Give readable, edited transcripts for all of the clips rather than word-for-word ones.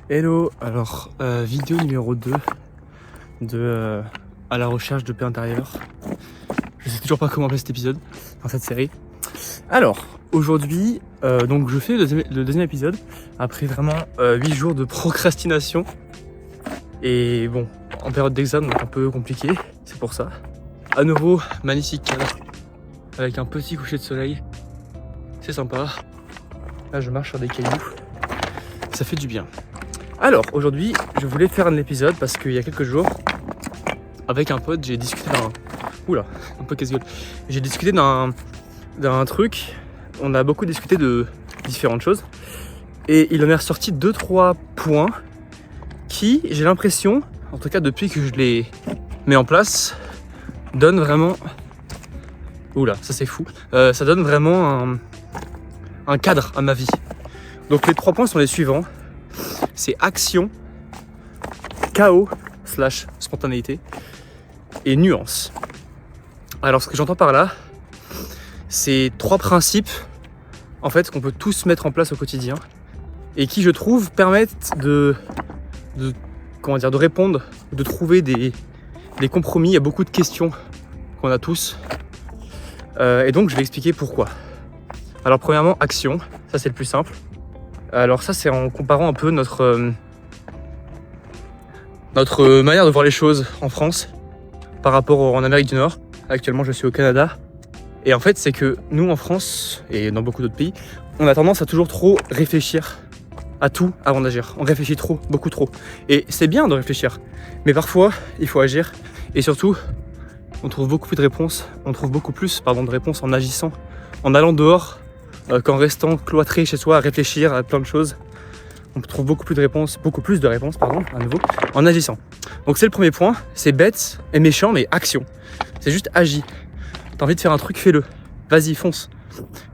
Hello, alors vidéo numéro 2 de à la recherche de paix intérieure. Je sais toujours pas comment appeler cet épisode dans cette série. Alors, aujourd'hui, donc je fais le deuxième épisode après vraiment 8 jours de procrastination. Et bon, en période d'examen, donc un peu compliqué, c'est pour ça. À nouveau, magnifique cadre, avec un petit coucher de soleil. C'est sympa. Là, je marche sur des cailloux. Ça fait du bien. Alors, aujourd'hui, je voulais faire un épisode parce qu'il y a quelques jours, avec un pote, j'ai discuté d'un... Oula, un peu casse-gueule. J'ai discuté d'un truc. On a beaucoup discuté de différentes choses. Et il en est ressorti 2-3 points qui, j'ai l'impression, en tout cas depuis que je les mets en place, donnent vraiment... Oula, ça c'est fou. Ça donne vraiment un cadre à ma vie. Donc les 3 points sont les suivants. C'est action, chaos / spontanéité et nuance. Alors ce que j'entends par là, c'est 3 principes en fait qu'on peut tous mettre en place au quotidien et qui je trouve permettent de répondre, de trouver des compromis à beaucoup de questions qu'on a tous. Et donc je vais expliquer pourquoi. Alors premièrement, action, ça c'est le plus simple. Alors ça c'est en comparant un peu notre manière de voir les choses en France par rapport en Amérique du Nord. Actuellement je suis au Canada. Et en fait c'est que nous en France et dans beaucoup d'autres pays, on a tendance à toujours trop réfléchir à tout avant d'agir. On réfléchit trop, beaucoup trop. Et c'est bien de réfléchir, mais parfois il faut agir. Et surtout, on trouve beaucoup plus de réponses. On trouve beaucoup plus de réponses en agissant, en allant dehors, qu'en restant cloîtré chez soi à réfléchir à plein de choses. On trouve beaucoup plus de réponses, à nouveau, en agissant. Donc c'est le premier point, c'est bête et méchant, mais action. C'est juste agis. T'as envie de faire un truc, fais-le. Vas-y, fonce.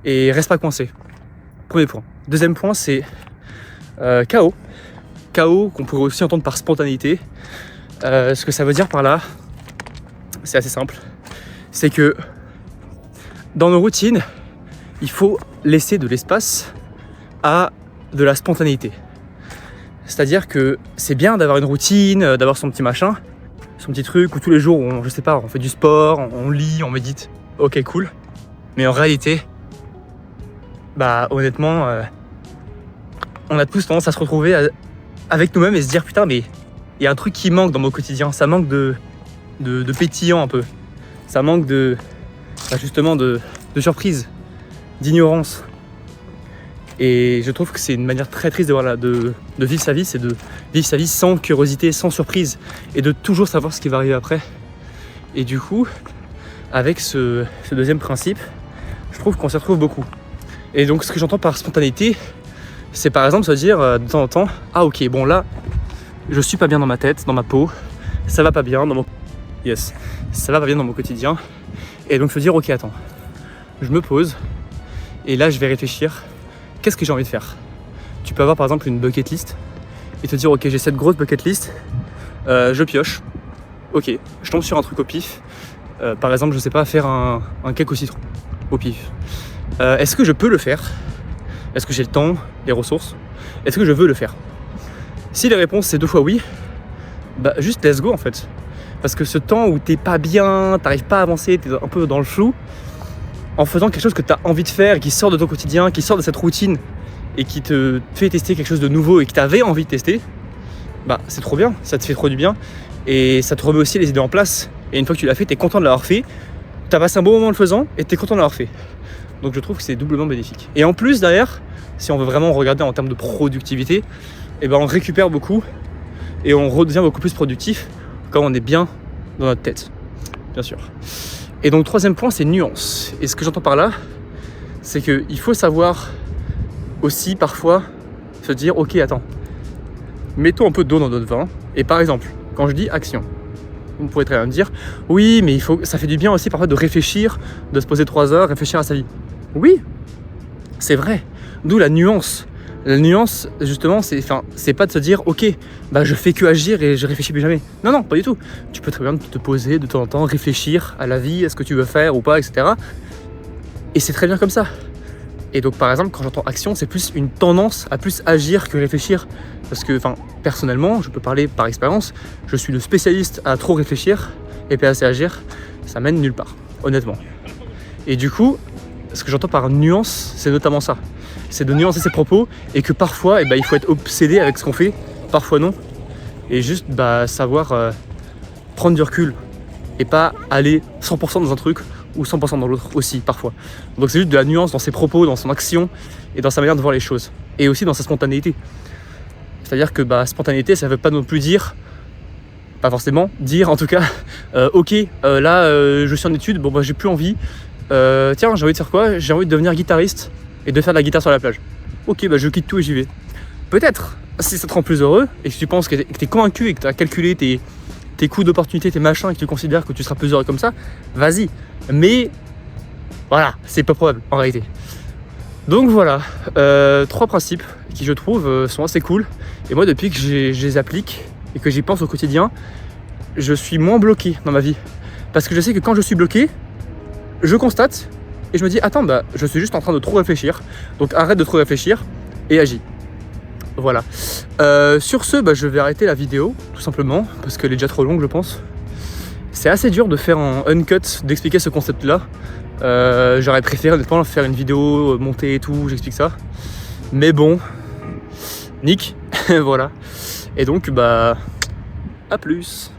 Et reste pas coincé. Premier point. Deuxième point, c'est chaos. Chaos qu'on pourrait aussi entendre par spontanéité. Ce que ça veut dire par là, c'est assez simple. C'est que dans nos routines, il faut laisser de l'espace à de la spontanéité. C'est-à-dire que c'est bien d'avoir une routine, d'avoir son petit machin, son petit truc où tous les jours, on fait du sport, on lit, on médite. Ok, cool. Mais en réalité, honnêtement, on a tous tendance à se retrouver avec nous-mêmes et se dire putain, mais il y a un truc qui manque dans mon quotidien. Ça manque de pétillant un peu. Ça manque de surprise, d'ignorance. Et je trouve que c'est une manière très triste de vivre sa vie, c'est de vivre sa vie sans curiosité, sans surprise, et de toujours savoir ce qui va arriver après. Et du coup, avec ce deuxième principe, je trouve qu'on s'y retrouve beaucoup. Et donc ce que j'entends par spontanéité, c'est par exemple se dire de temps en temps, ah ok, bon là, je suis pas bien dans ma tête, dans ma peau, ça va pas bien dans mon... Yes, ça va pas bien dans mon quotidien. Et donc se dire, ok, attends, je me pose, et là je vais réfléchir. Qu'est-ce que j'ai envie de faire ? Tu peux avoir par exemple une bucket list et te dire ok, j'ai cette grosse bucket list, je pioche, ok, je tombe sur un truc au pif, par exemple je sais pas, faire un cake au citron au pif. Est-ce que je peux le faire ? Est-ce que j'ai le temps, les ressources ? Est-ce que je veux le faire ? Si la réponse c'est 2 fois oui, juste let's go en fait. Parce que ce temps où t'es pas bien, t'arrives pas à avancer, t'es un peu dans le flou, en faisant quelque chose que tu as envie de faire, qui sort de ton quotidien, qui sort de cette routine et qui te fait tester quelque chose de nouveau et que tu avais envie de tester, c'est trop bien, ça te fait trop du bien et ça te remet aussi les idées en place. Et une fois que tu l'as fait, tu es content de l'avoir fait, tu as passé un bon moment en le faisant et tu es content de l'avoir fait. Donc je trouve que c'est doublement bénéfique. Et en plus derrière, si on veut vraiment regarder en termes de productivité, on récupère beaucoup et on redevient beaucoup plus productif quand on est bien dans notre tête, bien sûr. Et donc, 3e point, c'est nuance. Et ce que j'entends par là, c'est qu'il faut savoir aussi parfois se dire ok, attends, mettons un peu d'eau dans notre vin. Et par exemple, quand je dis action, vous pourrez très bien me dire oui, mais ça fait du bien aussi parfois de réfléchir, de se poser 3 heures, réfléchir à sa vie. Oui, c'est vrai. D'où la nuance. La nuance, justement, c'est pas de se dire ok, je fais que agir et je réfléchis plus jamais. Non, pas du tout. Tu peux très bien te poser de temps en temps, réfléchir à la vie, à ce que tu veux faire ou pas, etc. Et c'est très bien comme ça. Et donc par exemple, quand j'entends action, c'est plus une tendance à plus agir que réfléchir. Parce que, enfin, personnellement, je peux parler par expérience, je suis le spécialiste à trop réfléchir et pas assez agir, ça mène nulle part, honnêtement. Et du coup, ce que j'entends par nuance, c'est notamment ça. C'est de nuancer ses propos et que parfois, il faut être obsédé avec ce qu'on fait, parfois non. Et juste savoir prendre du recul et pas aller 100% dans un truc ou 100% dans l'autre aussi, parfois. Donc c'est juste de la nuance dans ses propos, dans son action et dans sa manière de voir les choses. Et aussi dans sa spontanéité. C'est-à-dire que spontanéité, ça veut pas non plus dire, pas forcément, dire en tout cas, ok, là je suis en études, j'ai plus envie. Tiens, j'ai envie de faire quoi? J'ai envie de devenir guitariste et de faire de la guitare sur la plage. Ok, je quitte tout et j'y vais. Peut-être, si ça te rend plus heureux et que tu penses que tu es convaincu et que tu as calculé tes coûts d'opportunité, tes machins et que tu considères que tu seras plus heureux comme ça, vas-y. Mais voilà, c'est pas probable en réalité. Donc voilà, 3 principes qui je trouve sont assez cool. Et moi, depuis que je les applique et que j'y pense au quotidien, je suis moins bloqué dans ma vie. Parce que je sais que quand je suis bloqué, je constate et je me dis attends, je suis juste en train de trop réfléchir, donc arrête de trop réfléchir et agis. Voilà. Sur ce, je vais arrêter la vidéo tout simplement parce qu'elle est déjà trop longue, je pense. C'est assez dur de faire en uncut, d'expliquer ce concept là. J'aurais préféré honnêtement faire une vidéo montée et tout, j'explique ça, mais bon, nick. Voilà. Et donc à plus.